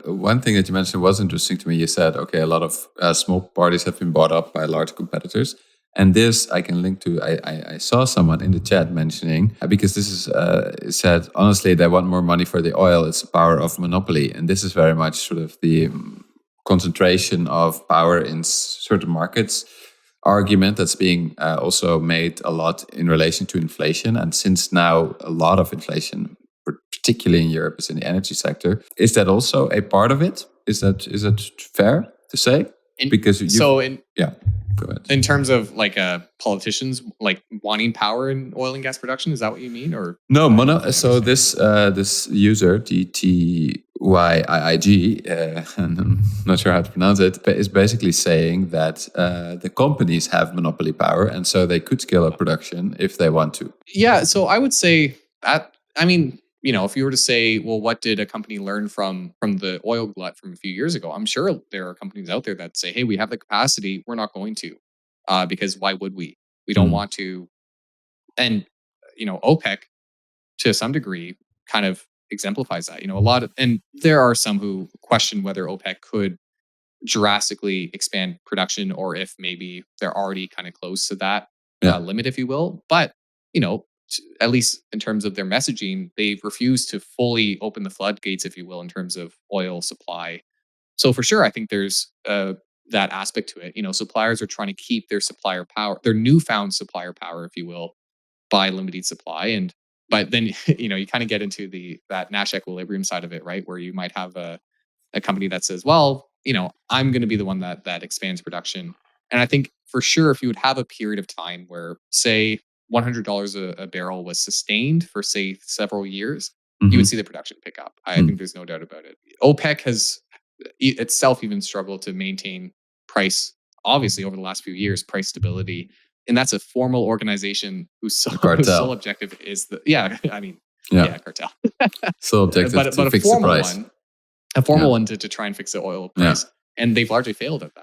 one thing that you mentioned was interesting to me. You said, okay, a lot of small parties have been bought up by large competitors. And this I can link to, I saw someone in the chat mentioning, because this is, it said, honestly, they want more money for the oil. It's the power of monopoly. And this is very much sort of the concentration of power in certain markets argument that's being also made a lot in relation to inflation. And since now a lot of inflation, particularly in Europe, is in the energy sector, is that also a part of it? Is that fair to say? Because go ahead. In terms of like politicians like wanting power in oil and gas production, is that what you mean? Or no, so this user TTYIIG, and I'm not sure how to pronounce it, but is basically saying that the companies have monopoly power, and so they could scale up production if they want to. Yeah, so I would say that. I mean, if you were to say, well, what did a company learn from the oil glut from a few years ago? I'm sure there are companies out there that say, hey, we have the capacity. We're not going to, because why would we? We don't want to. And, OPEC, to some degree, kind of exemplifies that. And there are some who question whether OPEC could drastically expand production, or if maybe they're already kind of close to that limit, if you will. But, at least in terms of their messaging, they've refused to fully open the floodgates, if you will, in terms of oil supply. So for sure, I think there's that aspect to it. Suppliers are trying to keep their supplier power, their newfound supplier power, if you will, by limiting supply. But then, you kind of get into that Nash equilibrium side of it, right? Where you might have a company that says, well, I'm going to be the one that expands production. And I think for sure, if you would have a period of time where, say, $100 a barrel was sustained for, say, several years, you would see the production pick up. I think there's no doubt about it. OPEC has itself even struggled to maintain price, obviously, over the last few years, price stability. And that's a formal organization whose sole objective is cartel. Sole objective to fix the price. A formal one to try and fix the oil price. And they've largely failed at